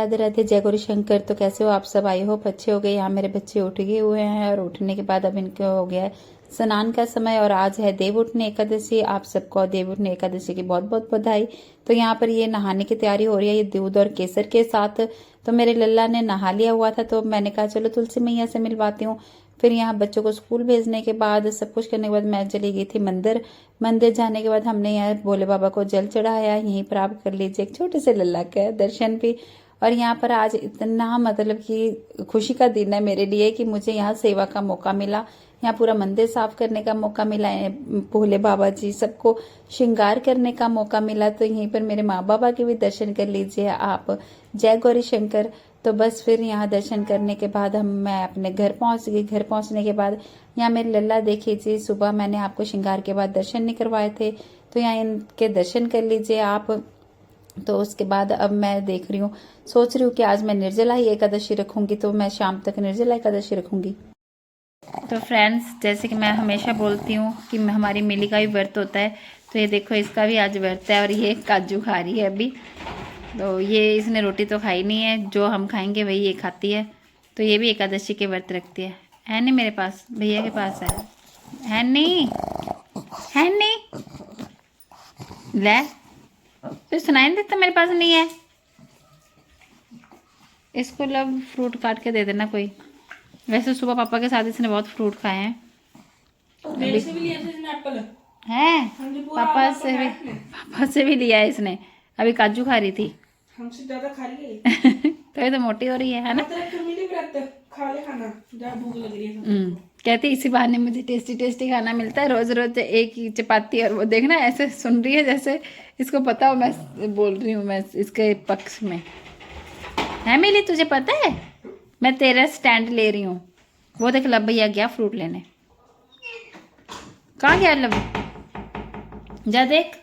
राधे राधे, जय गौरी शंकर। तो कैसे हो आप सब? आई होप अच्छे हो गए। यहाँ मेरे बच्चे उठ गए हुए हैं और उठने के बाद अब इनको हो गया है स्नान का समय और आज है देवउठनी एकादशी। आप सबको देवउठनी एकादशी की बहुत बहुत बधाई। तो यहाँ पर ये नहाने की तैयारी हो रही है, ये दूध और केसर के साथ। तो मेरे लल्ला ने नहा लिया हुआ था तो मैंने कहा चलो तुलसी मैया से मिलवाती हूँ। फिर यहाँ बच्चों को स्कूल भेजने के बाद सब कुछ करने के बाद मैं चली गई थी मंदिर। मंदिर जाने के बाद हमने यहाँ भोले बाबा को जल चढ़ाया। यहीं पर आप कर लीजिए एक छोटे से लल्ला का दर्शन भी। और यहाँ पर आज इतना मतलब कि खुशी का दिन है मेरे लिए कि मुझे यहाँ सेवा का मौका मिला। यहाँ पूरा मंदिर साफ करने का मौका मिला है, भोले बाबा जी सबको श्रृंगार करने का मौका मिला। तो यहीं पर मेरे माँ बाबा के भी दर्शन कर लीजिए आप। जय गौरी शंकर। तो बस फिर यहाँ दर्शन करने के बाद मैं अपने घर पहुंच गई। घर पहुंचने के बाद यहाँ मेरे लल्ला देखिए जी, सुबह मैंने आपको श्रृंगार के बाद दर्शन नहीं करवाए थे तो यहाँ इनके दर्शन कर लीजिए आप। तो उसके बाद अब मैं देख रही हूँ, सोच रही हूँ कि आज मैं निर्जला ही एकादशी रखूंगी, तो मैं शाम तक निर्जला एकादशी रखूंगी। तो फ्रेंड्स, जैसे कि मैं हमेशा बोलती हूँ कि हमारी मिली का भी व्रत होता है, तो ये देखो इसका भी आज व्रत है और ये काजू खा रही है अभी। तो ये इसने रोटी तो खाई नहीं है, जो हम खाएंगे वही ये खाती है। तो ये भी एकादशी के व्रत रखती है नहीं? मेरे पास भैया के पास है नहीं? है नहीं? ले तो सुनाई नहीं देता मेरे पास नहीं है। इसको लब फ्रूट काट के दे देना कोई। वैसे सुबह पापा के साथ इसने बहुत फ्रूट खाए हैं। मेरे से भी लिया था इसने एप्पल है, पापा से भी लिया है इसने। अभी काजू खा रही थी, हमसे ज्यादा खा रही है। तो ये तो मोटी हो रही है ना? खा ले खाना, जहाँ भूख लग रही है। कहती इसी बहाने मुझे टेस्टी टेस्टी खाना मिलता है। रोज रोज एक ही चपाती, और वो देखना ऐसे सुन रही है जैसे इसको पता हो मैं बोल रही हूँ मैं इसके पक्ष में। है मिली, तुझे पता है मैं तेरा स्टैंड ले रही हूँ। वो देख लब भैया गया फ्रूट लेने। कहाँ गया लब? जा देख,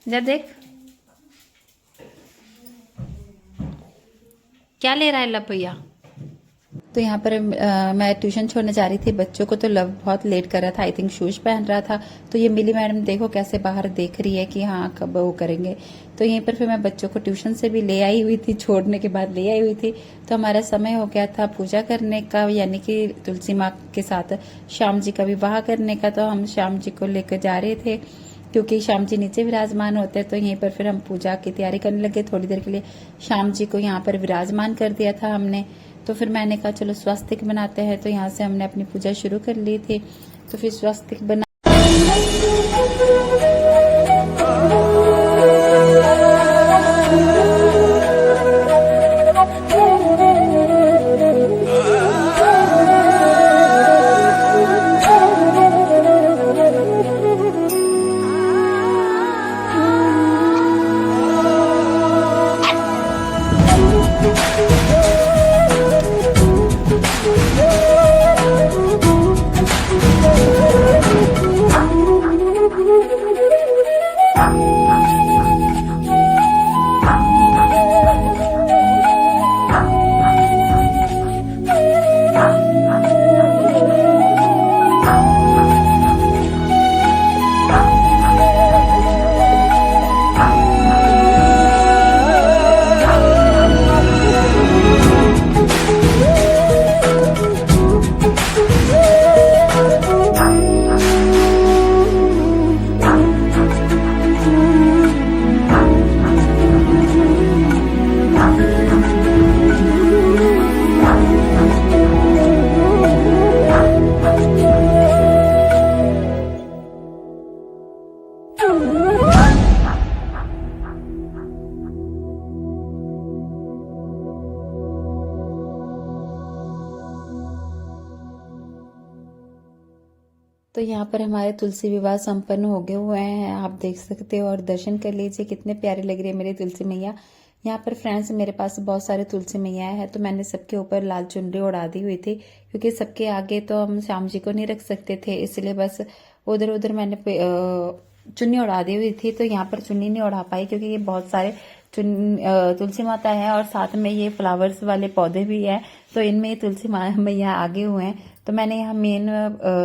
जा देख क्या ले रहा है लब भैया। तो यहाँ पर मैं ट्यूशन छोड़ने जा रही थी बच्चों को, तो लव बहुत लेट कर रहा था, आई थिंक शूज पहन रहा था। तो ये मिली मैडम देखो कैसे बाहर देख रही है कि हाँ कब वो करेंगे। तो यहीं पर फिर मैं बच्चों को ट्यूशन से भी ले आई हुई थी, छोड़ने के बाद ले आई हुई थी। तो हमारा समय हो गया था पूजा करने का, यानी कि तुलसी माँ के साथ श्याम जी का विवाह करने का। तो हम श्याम जी को लेकर जा रहे थे क्योंकि श्याम जी नीचे विराजमान होते हैं। तो यहीं पर फिर हम पूजा की तैयारी करने लगे। थोड़ी देर के लिए श्याम जी को यहाँ पर विराजमान कर दिया था हमने। तो फिर मैंने कहा चलो स्वस्तिक बनाते हैं। तो यहाँ से हमने अपनी पूजा शुरू कर ली थी। तो फिर स्वस्तिक बना तो यहाँ पर हमारे तुलसी विवाह संपन्न हो गए हुए हैं, आप देख सकते हो। और दर्शन कर लीजिए कितने प्यारे लग रही है मेरी तुलसी मैया। यहाँ पर फ्रेंड्स मेरे पास बहुत सारे तुलसी मैया है, तो मैंने सबके ऊपर लाल चुनरी उड़ा दी हुई थी क्योंकि सबके आगे तो हम श्याम जी को नहीं रख सकते थे, इसलिए बस उधर उधर मैंने चुन्नी उड़ा दी हुई थी। तो यहाँ पर चुन्नी नहीं उड़ा पाई क्योंकि ये बहुत सारे तुलसी माता है और साथ में ये फ्लावर्स वाले पौधे भी है, तो इनमें तुलसी मैया आगे हुए हैं। तो मैंने यहाँ मेन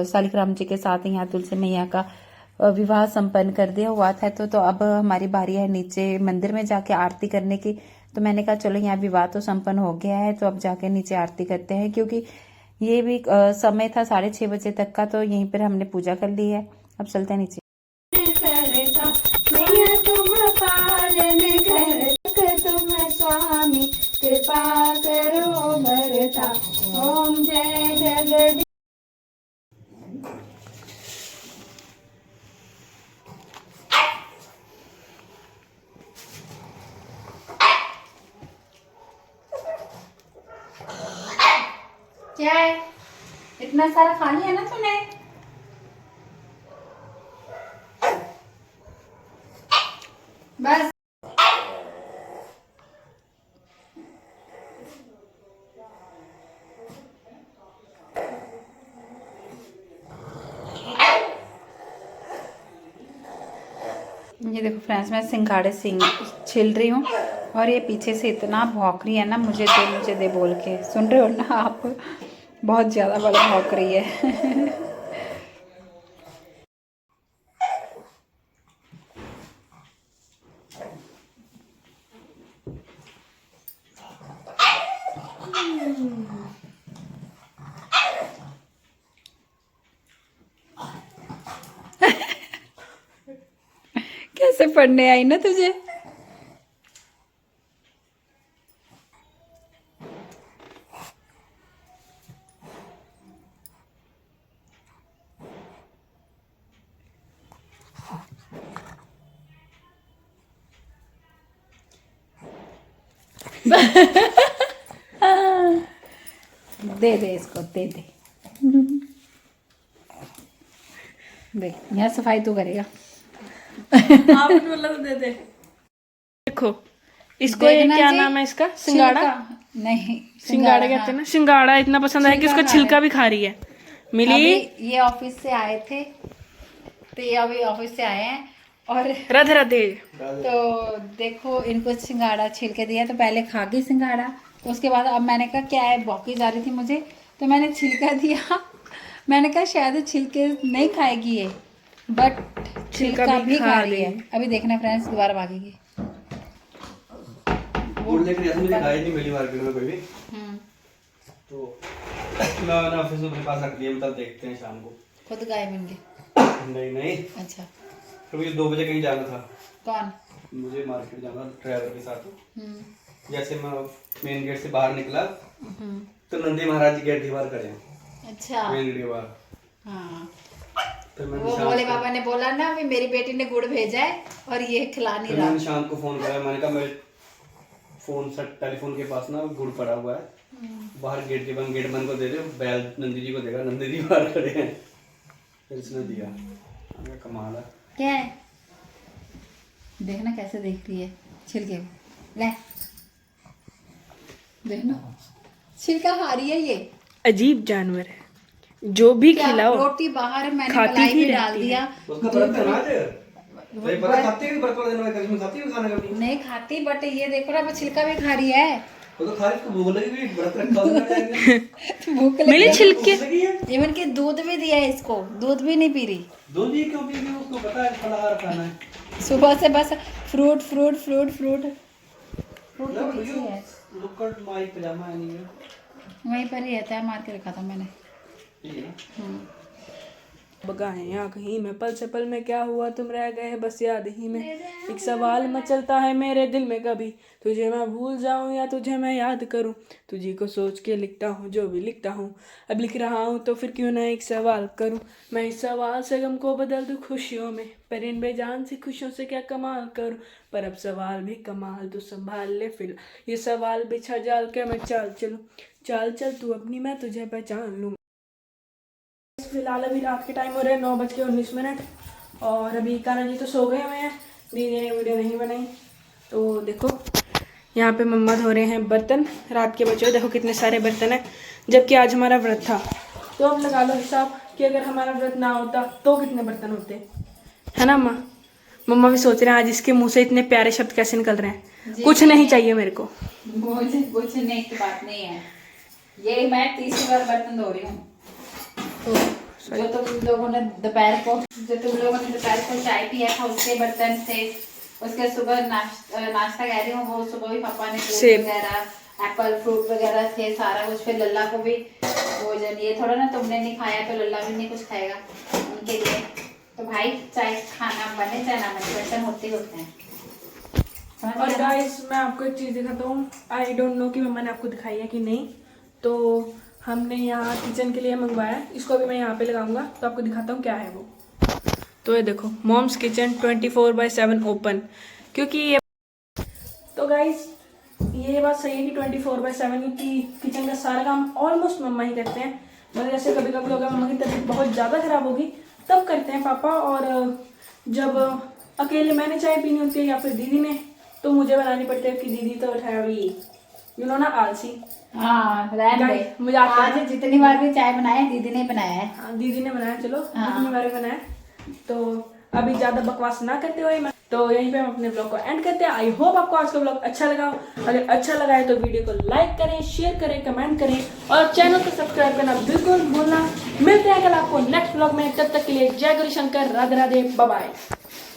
शालिग्राम जी के साथ यहाँ तुलसी मैया का विवाह संपन्न कर दिया हुआ था। तो अब हमारी बारी है नीचे मंदिर में जाके आरती करने की। तो मैंने कहा चलो यहाँ विवाह तो संपन्न हो गया है, तो अब जाके नीचे आरती करते हैं, क्योंकि ये भी समय था 6:30 बजे तक का, तो यहीं पर हमने पूजा कर ली है। अब चलते हैं नीचे। तुम स्वामी कृपा करो भरता, ओम जय जगदीश। क्या है, इतना सारा खा लिया ना तूने? बस ये देखो फ्रेंड्स, मैं सिंघाड़े छिल रही हूँ और ये पीछे से इतना भौंक रही है ना, मुझे दे बोल के। सुन रहे हो ना आप, बहुत ज़्यादा बड़ा भौंक रही है। कैसे पढ़ने आई ना तुझे? दे इसको, दे देख, यहाँ सफाई तू करेगा। आप बोला तो दे दे। देखो इसको, ये क्या नाम है इसका? सिंगाड़ा? नहीं, सिंगाड़ा कहते हैं ना। सिंगाड़ा इतना पसंद है कि उसका छिलका भी खा रही है। मिली ये ऑफिस से आए थे, तो ये अभी ऑफिस से आए हैं और राधे राधे। तो देखो इनको सिंगाड़ा छिल के दिया, तो पहले खा गई सिंगाड़ा, तो उसके बाद अब मैंने कहा क्या है, भौंकी जा रही थी मुझे, तो मैंने छिलका दिया। मैंने कहा शायद छिलके नहीं खाएगी ये, बट छिलका भी खा रही है। अभी देखना फ्रेंड्स, दोबारा भागेगी। मुझे दिखाई नहीं मिली मार्केट में कोई भी, तो मैं ऑफिस में पास रख दिया, मतलब देखते हैं शाम को। खुद गाय बन गए? नहीं। अच्छा, तो मुझे 2 बजे कहीं जाना था। कौन? मुझे मार्केट जाना था ड्राइवर के साथ। जैसे मैं मेन गेट से बाहर निकला तो नंदी महाराज जी गेट दीवार खड़े हैं। अच्छा, मेन गेट बाहर। हाँ, तो वो भोले बाबा ने बोला ना कि मेरी बेटी ने गुड़ भेजा है और ये खिला नहीं रहा। मैंने शाम को फोन करा, मैंने कहा मेरे फोन से टेलीफोन के पास ना गुड़ पड़ा हुआ है, बाहर गेट बंद को दे दे, बैल नंदी जी को देगा, नंदी जी बाहर खड़े हैं। फिर इसने दिया, कमाल है। क्या है, देखना कैसे देख रही है छिलके, ले देखना, छिलका खा रही है ये। अजीब जानवर है, जो भी खिलाओ। रोटी बाहर मैंने खाती मलाई ही में डाल दिया। उसका व्रत है ना आज, तो ये पता खाती है कि व्रत वाले दिन में कभी खाती है खाना कभी नहीं खाती, बट ये देखो ना, छिलका भी खा रही है। वो तो खा रही, उसको भूख लगी भी, व्रत रखा उसने। भूख लगी, मिले छिलके। इवन के दूध भी दिया है इसको, दूध भी नहीं पी रही। दूध ही क्यों पी रही है? उसको पता है फलाहार खाना है। सुबह से बस fruit fruit fruit fruit fruit तो पीछे है। लुक्कड़ माई पजामा है नहीं है, वहीं पर ही रहता है, मार के रखा था मैंने। ठीक है ना। बगाए यहाँ कहीं में, पल से पल में क्या हुआ तुम रह गए बस याद ही में। एक सवाल मचलता है मेरे दिल में, कभी तुझे मैं भूल जाऊं या तुझे मैं याद करूं। तुझी को सोच के लिखता हूँ जो भी लिखता हूँ, अब लिख रहा हूँ तो फिर क्यों ना एक सवाल करूं। मैं इस सवाल से गम को बदल दूं खुशियों में, पर इन बेजान सी खुशियों से क्या कमाल करूं। पर अब सवाल भी कमाल तू संभाल ले, फिर ये सवाल बिछा जाल के मैं चाल चलूं। चाल चल तू अपनी, मैं तुझे पहचान लूँ। फिलहाल अभी रात के टाइम हो रहे हैं 9:19 और अभी कान्हा जी तो सो गए हुए हैं, दीदी ने वीडियो नहीं बनाई। तो देखो यहाँ पे मम्मा धो रहे हैं बर्तन, रात के बचे हुए देखो कितने सारे बर्तन हैं, जबकि आज हमारा व्रत था। तो अब लगा लो हिसाब कि अगर हमारा व्रत ना होता तो कितने बर्तन होते, है ना अम्मा? मम्मा भी सोच रहे हैं आज इसके मुँह से इतने प्यारे शब्द कैसे निकल रहे हैं। कुछ नहीं चाहिए मेरे को, कुछ नहीं की बात नहीं है, ये मैं तीसरी बार बर्तन धो रही हूँ। तो जो तुम लोगों ने दोपहर को चाय पिया था उसके बर्तन थे, उसके सुबह नाश्ता कह रही हूँ, वो सुबह भी पापा ने फ्रूट सेब। वगैरह एप्पल फ्रूट वगैरह थे सारा कुछ। फिर लल्ला को भी भोजन, ये थोड़ा ना तुमने नहीं खाया तो लल्ला भी नहीं कुछ खाएगा उनके लिए। तो भाई चाहे खाना बने चाहे ना बने, बर्तन होते हैं। समझ और गए ना? गाइस मैं आपको एक चीज़ दिखाता हूँ, आई डोंट नो कि मम्मा ने आपको दिखाई है कि नहीं। तो हमने यहाँ किचन के लिए मंगवाया है, इसको अभी मैं यहाँ पे लगाऊंगा तो आपको दिखाता हूँ क्या है वो। तो ये देखो, मॉम्स किचन 24/7 ओपन, क्योंकि ये तो गाइस ये बात सही है कि 24/7, क्योंकि किचन का सारा काम ऑलमोस्ट मम्मा ही करते हैं। मतलब जैसे कभी कभी होगा मम्मा की तबीयत बहुत ज़्यादा खराब होगी तब करते हैं पापा, और जब अकेले मैंने चाय पीनी होती है या फिर दीदी ने, तो मुझे बनानी पड़ती है कि दीदी तो उठाया हुई ना आलसी। हाँ रहने दे। Guys, मुझे आता है आज जितनी बार भी चाय बनाया दीदी ने बनाया है। हाँ, दीदी ने बनाया, चलो हाँ। अपने बारे में बनाया। तो अभी ज़्यादा बकवास ना करते हुए मैं तो यहीं पे हम अपने ब्लॉग को एंड करते हैं। आई होप आपको आज का ब्लॉग अच्छा लगा। अगर अच्छा लगा है तो वीडियो को लाइक करें, शेयर करें, कमेंट करें और चैनल को सब्सक्राइब करना बिल्कुल भूलना। मिलते हैं कल आपको नेक्स्ट ब्लॉग में, तब तक के लिए जय गौरी शंकर, राधे राधे, बाय बाय।